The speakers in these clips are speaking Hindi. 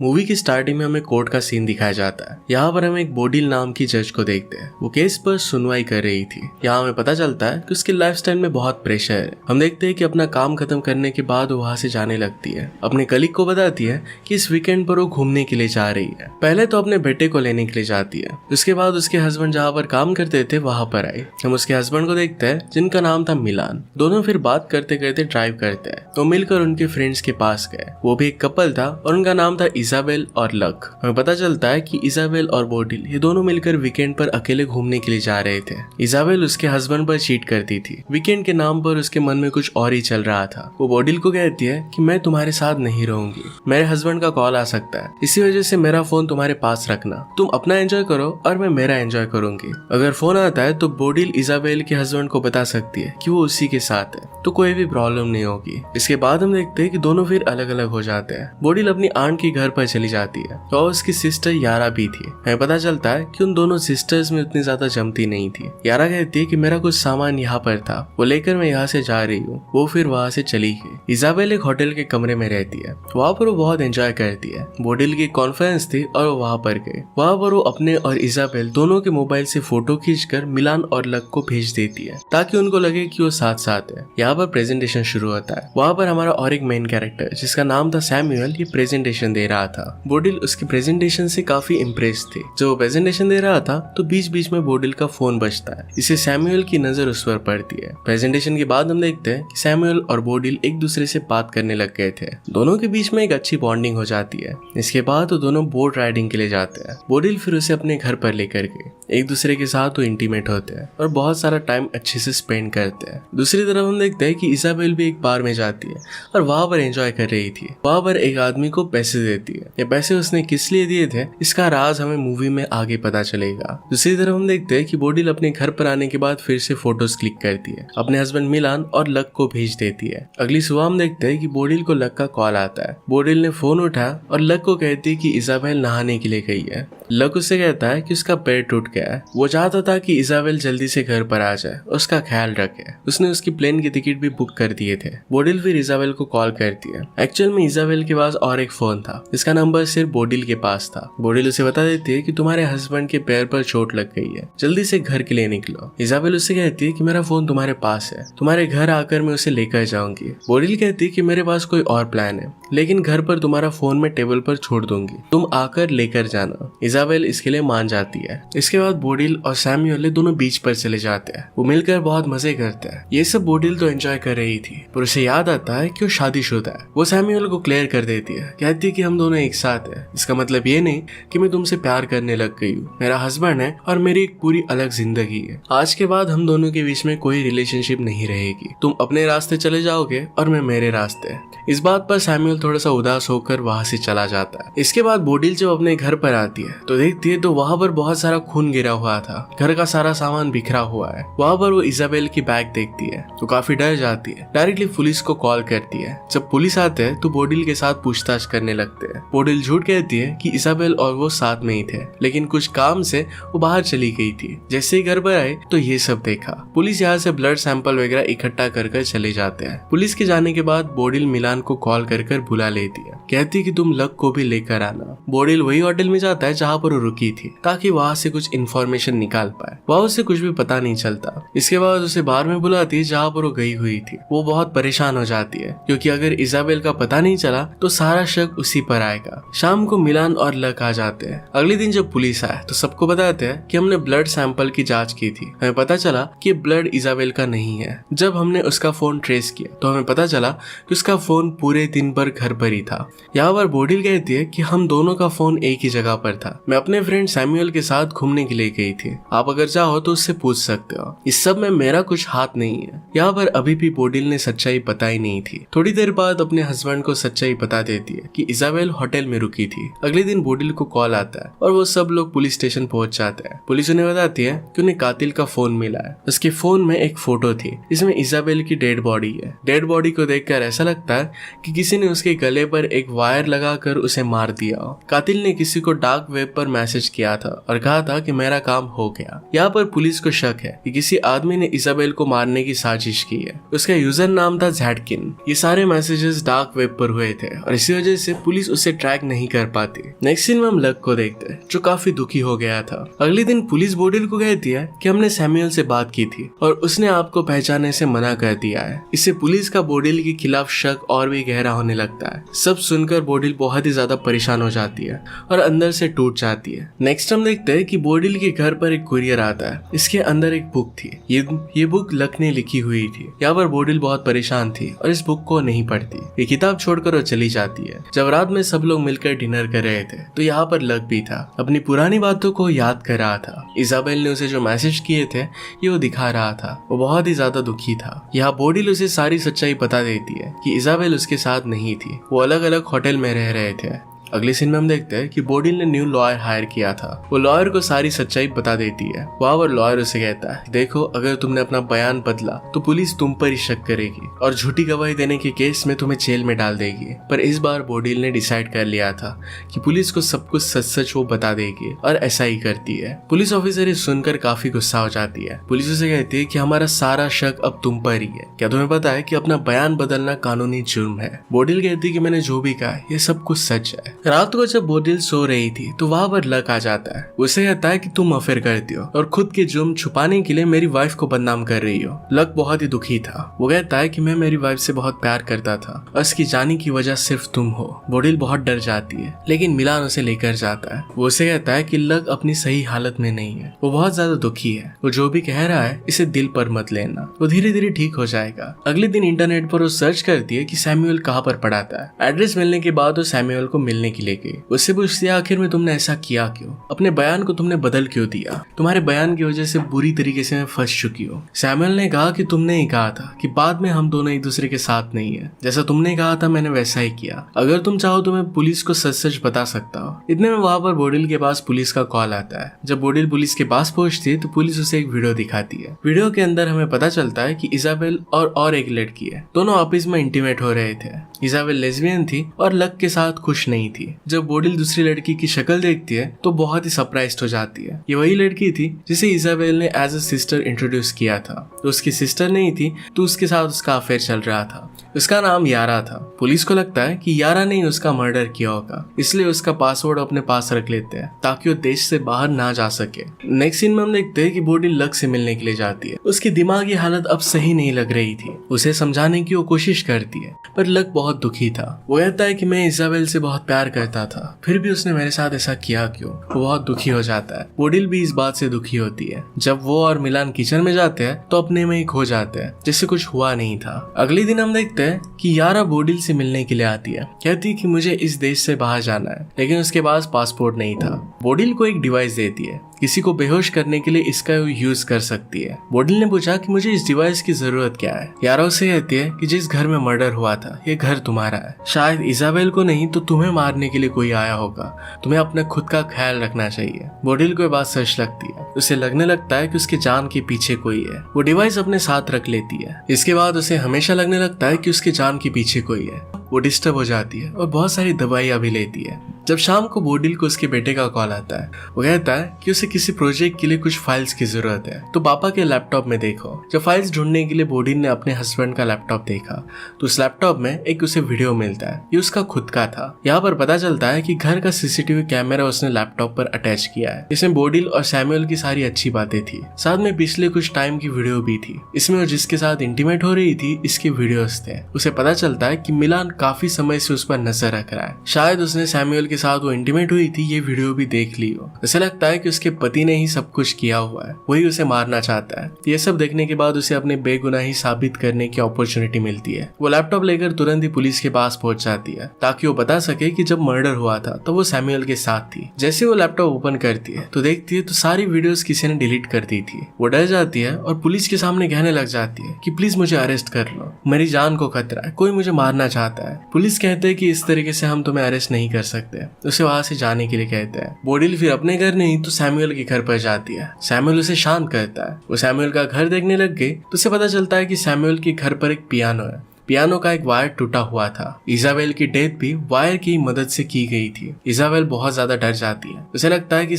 मूवी की स्टार्टिंग में हमें कोर्ट का सीन दिखाया जाता है। यहाँ पर हम एक बोडिल नाम की जज को देखते हैं। वो केस पर सुनवाई कर रही थी। यहाँ हमें पता चलता है कि उसकी लाइफस्टाइल में बहुत प्रेशर है। हम देखते हैं कि अपना काम खत्म करने के बाद वो वहाँ से जाने लगती है। अपने कलीग को बताती है कि इस वीकेंड पर वो घूमने के लिए जा रही है। पहले तो अपने बेटे को लेने के लिए जाती है। उसके बाद उसके हस्बैंड जहाँ पर काम करते थे वहां पर आए। हम उसके हस्बैंड को देखते हैं जिनका नाम था मिलान। दोनों फिर बात करते करते ड्राइव करते हैं तो मिलकर उनके फ्रेंड्स के पास गए। वो भी एक कपल था और उनका नाम था इजाबेल और लक। हमें पता चलता है कि इजाबेल और बोडिल ये दोनों मिलकर वीकेंड पर अकेले घूमने के लिए जा रहे थे। इजाबेल उसके हस्बैंड पर चीट करती थी। वीकेंड के नाम पर उसके मन में कुछ और ही चल रहा था। वो बोडिल को कहती है कि मैं तुम्हारे साथ नहीं रहूंगी, मेरे हस्बैंड का कॉल आ सकता है, इसी वजह से मेरा फोन तुम्हारे पास रखना, तुम अपना एंजॉय करो और मैं मेरा एंजॉय करूंगी। अगर फोन आता है तो बोडिल इजाबेल के हस्बैंड को बता सकती है कि वो उसी के साथ है, तो कोई भी प्रॉब्लम नहीं होगी। इसके बाद हम देखते हैं कि दोनों फिर अलग अलग हो जाते हैं। बोडिल अपनी आंट के घर पर चली जाती है और उसकी सिस्टर यारा भी थी। हमें पता चलता है कि उन दोनों सिस्टर्स में उतनी ज्यादा जमती नहीं थी। यारा कहती है कि मेरा कुछ सामान यहाँ पर था, वो लेकर मैं यहाँ से जा रही हूँ। वो फिर वहाँ से चली गई। इजाबेल एक होटल के कमरे में रहती है। वहाँ पर वो बहुत एंजॉय करती है। बोडिल की कॉन्फ्रेंस थी और वो वहाँ पर गए। वहाँ पर वो अपने और इजाबेल दोनों के मोबाइल से फोटो खींचकर मिलान और लक को भेज देती है ताकि उनको लगे कि वो साथ साथ है। यहाँ पर प्रेजेंटेशन शुरू होता है। वहाँ पर हमारा और एक मेन कैरेक्टर जिसका नाम था सैमुअल ये प्रेजेंटेशन दे रहा था। बोडिल उसकी प्रेजेंटेशन से काफी इम्प्रेस थी। जब वो प्रेजेंटेशन दे रहा था तो बीच बीच में बोडिल का फोन बजता है। इसे सैमुअल की नजर उस पर पड़ती है। प्रेजेंटेशन के बाद हम देखते हैं कि सैमुअल और बोडिल एक दूसरे से बात करने लग गए थे। दोनों के बीच में एक अच्छी बॉन्डिंग हो जाती है। इसके बाद वो दोनों बोट राइडिंग के लिए जाते हैं। बोडिल फिर उसे अपने घर पर लेकर गए। एक दूसरे के साथ वो इंटीमेट होते हैं और बहुत सारा टाइम अच्छे से स्पेंड करते हैं। दूसरी तरफ हम देखते हैं कि इजाबेल भी एक बार में जाती है और वहां पर एंजॉय कर रही थी। वहां पर एक आदमी को पैसे देती है। ये पैसे उसने किस लिए दिए थे इसका राज हमें मूवी में आगे पता चलेगा। दूसरी तरफ हम देखते हैं कि बोडिल अपने घर पर आने के बाद फिर से फोटोज क्लिक करती है। अपने हस्बैंड मिलान और लक को भेज देती है। अगली सुबह हम देखते हैं कि बोडिल को लक का कॉल आता है। बोडिल ने फोन उठाया और लक को कहती है कि इजाबेल नहाने के लिए गई है। लक उससे कहता है कि उसका पैर टूट गया है। वो चाहता था कि इजाबेल जल्दी से घर पर आ जाए, उसका ख्याल रखे। उसने उसकी प्लेन की टिकट भी बुक कर दिए थे। बोडिल फिर इजाबेल को कॉल करती है। एक्चुअल में इजाबेल के पास और एक फोन था जिसका नंबर सिर्फ बोडिल के पास था। बोडिल उसे बता देती है कि तुम्हारे हस्बैंड के पैर पर चोट लग गई है, जल्दी से घर के लिए निकलो। इजाबेल उससे कहती है कि मेरा फोन तुम्हारे पास है, तुम्हारे घर आकर मैं उसे लेकर जाऊंगी। बोडिल कहती है कि मेरे पास कोई और प्लान है, लेकिन घर पर तुम्हारा फोन मैं टेबल पर छोड़ दूंगी, तुम आकर लेकर जाना। इजाबेल इसके लिए मान जाती है। इसके बाद बोडिल और सैमुअल दोनों बीच पर चले जाते हैं। वो मिलकर बहुत मजे करते हैं। ये सब बोडिल तो एंजॉय कर रही थी पर उसे याद आता है कि वो शादीशुदा है। वो सैमुअल को क्लियर कर देती है, कहती है कि हम दोनों एक साथ हैं। इसका मतलब ये नहीं कि मैं तुमसे प्यार करने लग गई हूँ, मेरा हस्बैंड है और मेरी एक पूरी अलग जिंदगी है। आज के बाद हम दोनों के बीच में कोई रिलेशनशिप नहीं रहेगी, तुम अपने रास्ते चले जाओगे और मैं मेरे रास्ते। इस बात पर सैमुअल थोड़ा सा उदास होकर वहां से चला जाता है। इसके बाद बोडिल जब अपने घर पर आती है तो देखती है तो वहां पर बहुत सारा खून गिरा हुआ था। घर का सारा सामान बिखरा हुआ है। वहां पर वो इजाबेल की बैग देखती है तो काफी डर जाती है। डायरेक्टली पुलिस को कॉल करती है। जब पुलिस आते हैं तो बोडिल के साथ पूछताछ करने लगते हैं। बोडिल झूठ कहती है कि इजाबेल और वो साथ में ही थे, लेकिन कुछ काम से वो बाहर चली गई थी। जैसे ही घर पर आए तो ये सब देखा। पुलिस यहाँ से ब्लड सैंपल वगैरह इकट्ठा कर चले जाते हैं। पुलिस के जाने के बाद बोडिल मिलान को कॉल कर बुला लेती है। कहती है कि तुम लक को भी लेकर आना। बोडिल वही होटल में जाता है जहाँ पर वो रुकी थी ताकि वहाँ से कुछ इन्फॉर्मेशन निकाल पाए। वहाँ उसे कुछ भी पता नहीं चलता। इसके बाद उसे बार में बुलाती है जहाँ पर वो गई हुई थी। वो बहुत परेशान हो जाती है क्योंकि अगर इजाबेल का पता नहीं चला तो सारा शक उसी पर आएगा। शाम को मिलान और लक आ जाते हैं। अगले दिन जब पुलिस आए तो सबको बताते हैं कि हमने ब्लड सैंपल की जांच की थी, हमें पता चला कि ब्लड इजाबेल का नहीं है। जब हमने उसका फोन ट्रेस किया तो हमें पता चला कि उसका फोन पूरे दिन भर घर पर ही था। यहाँ पर बोडिल कहती है कि हम दोनों का फोन एक ही जगह पर था। मैं अपने फ्रेंड सैमुअल के साथ घूमने के लिए गई थी, आप अगर चाहो तो उससे पूछ सकते हो। इस सब में मेरा कुछ हाथ नहीं है। यहाँ पर अभी भी बोडिल ने सच्चाई पता ही नहीं थी। थोड़ी देर बाद अपने हस्बैंड को सच्चाई बता देती है कि इजाबेल होटल में रुकी थी। अगले दिन बोडिल को कॉल आता है और वो सब लोग पुलिस स्टेशन पहुंच जाते हैं। पुलिस उन्हें बताती है कि उन्हें कातिल का फोन मिला है। उसके फोन में एक फोटो थी, इसमें इजाबेल की डेड बॉडी है। डेड बॉडी को देखकर ऐसा लगता है कि किसी ने उसके गले पर एक वायर लगाकर उसे मार दिया हो। कातिल ने किसी को डार्क वेब वेब पर मैसेज किया था और कहा था कि मेरा काम हो गया। यहाँ पर पुलिस को शक है कि किसी आदमी ने इजाबेल को मारने की साजिश की है। उसका यूजर नाम था ज़ैटकिन। ये सारे मैसेजेस डार्क वेब पर हुए थे और इसी वजह से पुलिस उसे ट्रैक नहीं कर पाती। नेक्स्ट सीन में हम लक को देखते हैं जो काफी दुखी हो गया था। अगले दिन पुलिस बोडिल को कहती है कि हमने सैमुअल से बात की थी और उसने आपको पहचानने से मना कर दिया है। इससे पुलिस का बोडिल के खिलाफ शक और भी गहरा होने लगता है। सब सुनकर बोडिल बहुत ही ज्यादा परेशान हो जाती है और अंदर से टूट जाती है। नेक्स्ट हम देखते हैं कि बोडिल के घर पर एक कुरियर आता है। इसके अंदर एक बुक थी। ये बुक लक ने लिखी हुई थी। यहाँ पर बोडिल बहुत परेशान थी और इस बुक को नहीं पढ़ती। ये किताब छोड़कर वो चली जाती है। जब रात में सब लोग मिलकर डिनर कर रहे थे तो यहाँ पर लक भी था। अपनी पुरानी बातों को याद कर रहा था। इजाबेल ने उसे जो मैसेज किए थे ये वो दिखा रहा था। वो बहुत ही ज्यादा दुखी था। यहाँ बोडिल उसे सारी सच्चाई बता देती है कि इजाबेल उसके साथ नहीं थी। वो अलग अलग होटल में रह रहे थे। अगले सीन में हम देखते हैं कि बोडिल ने न्यू लॉयर हायर किया था। वो लॉयर को सारी सच्चाई बता देती है। वहाँ पर लॉयर उसे कहता है, देखो अगर तुमने अपना बयान बदला तो पुलिस तुम पर ही शक करेगी और झूठी गवाही देने के केस में तुम्हें जेल में डाल देगी। पर इस बार बोडिल ने डिसाइड कर लिया था कि पुलिस को सब कुछ सच सच वो बता देगी और ऐसा ही करती है। पुलिस ऑफिसर ये सुनकर काफी गुस्सा हो जाती है। पुलिस उसे कहती है कि हमारा सारा शक अब तुम पर ही है। क्या तुम्हें पता है कि अपना बयान बदलना कानूनी जुर्म है? बोडिल कहती है कि मैंने जो भी कहा ये सब कुछ सच है। रात को जब बोडिल सो रही थी तो वहाँ पर लक आ जाता है। उसे कहता है कि तुम अफेयर करती हो और खुद के जुर्म छुपाने के लिए मेरी वाइफ को बदनाम कर रही हो। लक बहुत ही दुखी था। वो कहता है कि मैं मेरी वाइफ से बहुत प्यार करता था और उसकी जाने की वजह सिर्फ तुम हो। बोडिल बहुत डर जाती है लेकिन मिलान उसे लेकर जाता है। वो उसे कहता है कि लक अपनी सही हालत में नहीं है। वो बहुत ज्यादा दुखी है। वो जो भी कह रहा है इसे दिल पर मत लेना। वो धीरे धीरे ठीक हो जाएगा। अगले दिन इंटरनेट पर वो सर्च करती है कि सैमुअल कहाँ पर पढ़ाता है। एड्रेस मिलने के बाद वो सैमुअल को मिलने के लिए गई। उससे पूछती है आखिर में तुमने ऐसा किया क्यों? अपने बयान को तुमने बदल क्यों दिया? तुम्हारे बयान की वजह से बुरी तरीके से मैं फंस चुकी हूँ। सैमुअल ने कहा कि तुमने ही कहा था कि बाद में हम दोनों एक दूसरे के साथ नहीं है। जैसा तुमने कहा था मैंने वैसा ही किया। अगर तुम चाहो तो मैं पुलिस को सच सच बता सकता हूँ। इतने में वहाँ पर बोडिल के पास पुलिस का कॉल आता है। जब बोडिल पुलिस के पास पहुंचती है तो पुलिस उसे एक वीडियो दिखाती है। वीडियो के अंदर हमें पता चलता है कि इजाबेल और एक लड़की है। दोनों आपस में इंटीमेट हो रहे थे। इजाबेल लेस्बियन थी और लक के साथ खुश नहीं थी। जब बोडिल दूसरी लड़की की शक्ल देखती है तो बहुत ही सरप्राइज्ड हो जाती है। ये वही लड़की थी जिसे इजाबेल ने एज अ सिस्टर इंट्रोड्यूस किया था। तो उसकी सिस्टर नहीं थी तो उसके साथ उसका अफेयर चल रहा था। उसका नाम यारा था। पुलिस को लगता है कि यारा ने उसका मर्डर किया होगा, इसलिए उसका पासवर्ड अपने पास रख लेते हैं ताकि वो देश से बाहर ना जा सके। नेक्स्ट सीन में हम देखते हैं कि बोडिल लक से मिलने के लिए जाती है। उसकी दिमागी हालत अब सही नहीं लग रही थी। उसे समझाने की वो कोशिश करती है पर लक बहुत दुखी था। वो कहता है कि मैं इजाबेल से बहुत प्यार करता था, फिर भी उसने मेरे साथ ऐसा किया क्यों? वो बहुत दुखी हो जाता है। बोडिल भी इस बात से दुखी होती है। जब वो और मिलान किचन में जाते हैं तो अपने में ही खो जाते हैं जैसे कुछ हुआ नहीं था। अगले दिन हम देखते हैं कि यारा बोडिल से मिलने के लिए आती है। कहती है कि मुझे इस देश से बाहर जाना है, लेकिन उसके पास पासपोर्ट नहीं था। बोडिल को एक डिवाइस देती है। किसी को बेहोश करने के लिए इसका यूज कर सकती है। बोडिल ने पूछा कि मुझे इस डिवाइस की जरूरत क्या है। यारा उसे कहती है कि जिस घर में मर्डर हुआ था ये घर तुम्हारा है। शायद इजाबेल को नहीं तो तुम्हें मारने के लिए कोई आया होगा। तुम्हें अपने खुद का ख्याल रखना चाहिए। बोडिल को ये बात सच लगती है। उसे लगने लगता है कि उसके जान के पीछे कोई है। वो डिवाइस अपने साथ रख लेती है। इसके बाद उसे हमेशा लगने लगता है कि उसके जान के पीछे कोई है। वो डिस्टर्ब हो जाती है और बहुत सारी दवाइयां भी लेती है। जब शाम को बोडिल को उसके बेटे का कॉल आता है, वो कहता है कि उसे किसी प्रोजेक्ट के लिए कुछ फाइल्स की जरूरत है, तो पापा के लैपटॉप में देखो। जब फाइल्स ढूंढने के लिए बोडिल ने अपने हस्बैंड का लैपटॉप देखा तो उस लैपटॉप में एक उसे वीडियो मिलता है। ये उसका खुद का था। यहाँ पर पता चलता है कि घर का सीसीटीवी कैमरा उसने लैपटॉप पर अटैच किया है। इसमें बोडिल और सैमुअल की सारी अच्छी बातें थी। साथ में पिछले कुछ टाइम की वीडियो भी थी। इसमें वो जिसके साथ इंटीमेट हो रही थी इसके वीडियोस थे। उसे पता चलता है कि मिलान काफी समय से उस पर नजर रख रहा है। शायद उसने सैमुअल के साथ वो इंटीमेट हुई थी ये वीडियो भी देख ली हो। उसे लगता है कि उसके पति ने ही सब कुछ किया हुआ है, वही उसे मारना चाहता है। ये सब देखने के बाद उसे अपने बेगुनाही साबित करने की अपॉर्चुनिटी मिलती है। वो लैपटॉप लेकर तुरंत ही पुलिस के पास पहुंच जाती है ताकि वो बता सके कि जब मर्डर हुआ था तो वो सैमुअल के साथ थी। जैसे वो लैपटॉप ओपन करती है तो देखती है तो सारी वीडियोस किसी ने डिलीट कर दी थी। वो डर जाती है और पुलिस के सामने कहने लग जाती है कि प्लीज मुझे अरेस्ट कर लो, मेरी जान को खतरा है, कोई मुझे मारना चाहता है। पुलिस कहते हैं कि इस तरीके से हम तुम्हें अरेस्ट नहीं कर सकते। उसे वहां से जाने के लिए कहते हैं। बोडिल फिर अपने घर नहीं तो सैमुअल के घर पर जाती है। सैमुअल उसे शांत करता है। वो सैमुअल का घर देखने लग गई तो उसे पता चलता है कि सैमुअल के घर पर एक पियानो है। पियानो का एक वायर टूटा हुआ था। इजाबेल की डेथ भी वायर की मदद से की गई थी। इजाबेल बहुत ज्यादा डर जाती है। उसे लगता है कि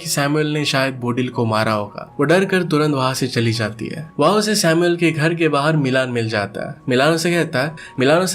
सैमुअल ने शायद बोडिल को मारा होगा। वो डर कर तुरंत वहां से चली जाती है। वहां उसे सैमुअल के घर के बाहर मिलान मिल जाता है। मिलान उसे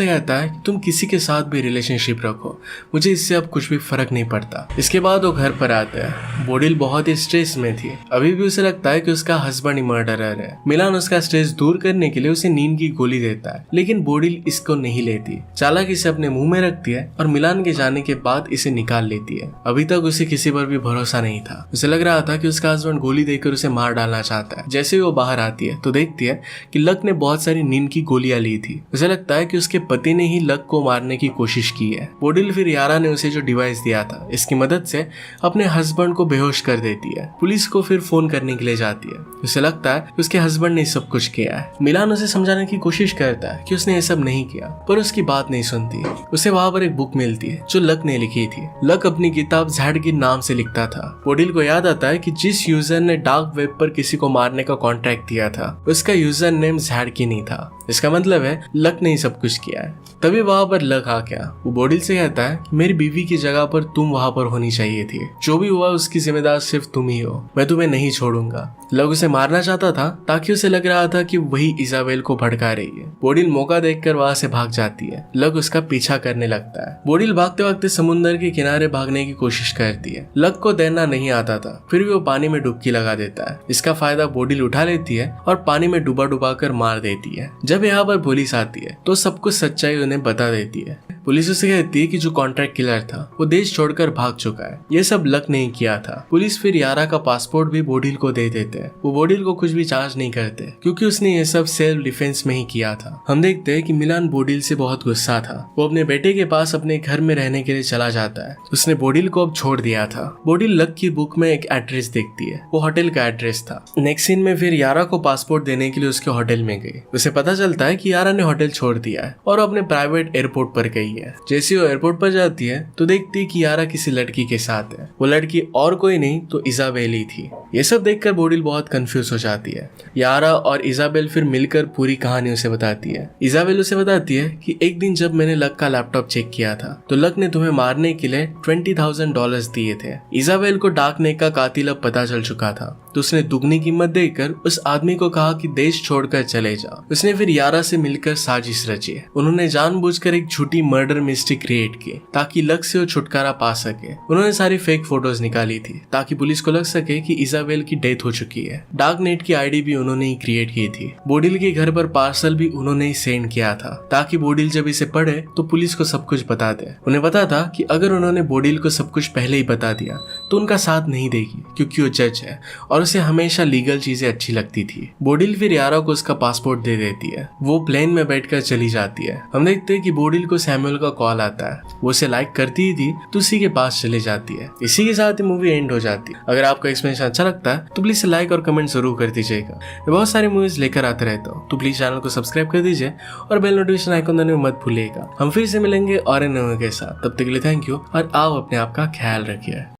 कहता है कि तुम किसी के साथ भी रिलेशनशिप रखो, मुझे इससे अब कुछ भी फर्क नहीं पड़ता। इसके बाद वो घर पर आता है। बोडिल बहुत ही स्ट्रेस में थी। अभी भी उसे लगता है कि उसका हस्बैंड ही मर्डरर है। मिलान उसका स्ट्रेस दूर करने के लिए उसे नींद की गोली देता है, लेकिन बोडिल इसको नहीं लेती। चालाकी से अपने मुंह में रखती है और मिलान के जाने के बाद इसे निकाल लेती है। अभी तक उसे किसी पर भी भरोसा नहीं था। उसे लग रहा था कि उसका हस्बैंड गोली देकर उसे मार डालना चाहता है। जैसे ही वो बाहर आती है तो देखती है कि लक ने बहुत सारी नींद की गोलियां ली थी। उसे लगता है कि उसके पति ने ही लक को मारने की कोशिश की है। बोडिल फिर यारा ने उसे जो डिवाइस दिया था इसकी मदद से अपने हस्बैंड को बेहोश कर देती है। पुलिस को फिर फोन करने के लिए जाती है। उसे लगता है कि उसके हस्बैंड ने सब कुछ किया है। मिलान उसे समझाने की कोशिश करता है कि उसने ये सब नहीं किया, पर उसकी बात नहीं सुनती। उसे वहां पर एक बुक मिलती है जो लक ने लिखी थी। लक अपनी किताब जैड के नाम से लिखता था। बोडिल को याद आता है कि जिस यूजर ने डार्क वेब पर किसी को मारने का कॉन्ट्रैक्ट दिया था उसका यूजर नेम जैड की नहीं था। इसका मतलब है लक ने ही सब कुछ किया है। तभी वहां पर लक आ गया। वो बोडिल से कहता है मेरी बीवी की जगह पर तुम वहां पर होनी चाहिए थी। जो भी हुआ उसकी जिम्मेदार सिर्फ तुम ही हो। मैं तुम्हें नहीं छोड़ूंगा। लक उसे मारना चाहता था ताकि उसे लग रहा था कि वही इजाबेल को भड़का रही है। बोडिल मौका देखकर वहां से भाग जाती है। लक उसका पीछा करने लगता है। बोडिल भागते भागते समुद्र के किनारे भागने की कोशिश करती है। लक को तैरना नहीं आता था, फिर भी वो पानी में डुबकी लगा देता है। इसका फायदा बोडिल उठा लेती है और पानी में डुबा डुबा कर मार देती है। जब यहाँ पर पुलिस आती है तो सब कुछ सच्चाई उन्हें बता देती है। पुलिस उसे कहती है कि जो कॉन्ट्रैक्ट किलर था वो देश छोड़कर भाग चुका है। ये सब लक नहीं किया था। पुलिस फिर यारा का पासपोर्ट भी बोडिल को दे देते हैं। वो बोडिल को कुछ भी चार्ज नहीं करते क्योंकि उसने ये सब सेल्फ डिफेंस में ही किया था। हम देखते हैं कि मिलान बोडिल से बहुत गुस्सा था। वो अपने बेटे के पास अपने घर में रहने के लिए चला जाता है। उसने बोडिल को अब छोड़ दिया था। बोडिल लक की बुक में एक एड्रेस देखती है। वो होटल का एड्रेस था। नेक्स्ट सीन में फिर यारा को पासपोर्ट देने के लिए उसके होटल में गई। उसे पता चलता है कि यारा ने होटल छोड़ दिया है और अपने प्राइवेट एयरपोर्ट पर गई है। जैसे वो एयरपोर्ट पर जाती है तो देखती है कि यारा किसी लड़की के साथ है। वो लड़की और कोई नहीं तो इजाबेल ही थी। ये सब देखकर बोडिल बहुत कंफ्यूज हो जाती है। यारा और इजाबेल फिर मिलकर पूरी कहानी उसे बताती है। इजाबेल उसे बताती है कि एक दिन जब मैंने लक का लैपटॉप चेक किया था तो लक ने तुम्हें मारने के लिए $20,000 दिए थे। इजाबेल को डार्क नेट का कातिल अब पता चल चुका था तो उसने दुगनी कीमत देकर उस आदमी को कहा कि देश छोड़कर चले जाओ। उसने फिर यारा से मिलकर साजिश रची। उन्होंने जानबूझकर एक झूठी मर्डर मिस्ट्री क्रिएट की ताकि लक से वो छुटकारा पा सके। उन्होंने सारी फेक फोटोज निकाली थी ताकि पुलिस को लग सके कि इजाबेल की डेथ हो चुकी है। डार्क नेट की आईडी भी उन्होंने ही क्रिएट की थी। बोडिल के घर पर पार्सल भी उन्होंने ही सेंड किया था ताकि बोडिल जब इसे पढ़े तो पुलिस को सब कुछ बता दे। उन्हें पता था कि अगर उन्होंने बोडिल को सब कुछ पहले ही बता दिया तो उनका साथ नहीं देगी क्योंकि वो जज है और उसे हमेशा लीगल चीजें अच्छी लगती थी। बोडिल फिर यारा को उसका पासपोर्ट दे देती है। वो प्लेन में बैठकर चली जाती है। हम देखते हैं कि बोडिल को सैमुअल का कॉल आता है। वो उसे लाइक करती ही थी तो उसी के पास चली जाती है। इसी के साथ ही मूवी एंड हो जाती है। अगर आपको एक्सप्लेनेशन अच्छा लगता है तो प्लीज लाइक और कमेंट जरूर कर दीजिएगा। मैं बहुत सारी मूवीज लेकर आते रहता हूँ तो प्लीज चैनल को सब्सक्राइब कर दीजिए और बेल नोटिफिकेशन आइकन दबाने मत भूलिएगा। हम फिर से मिलेंगे और इन मूवी के साथ। तब तक के लिए थैंक यू और आप अपने आप का ख्याल रखिए।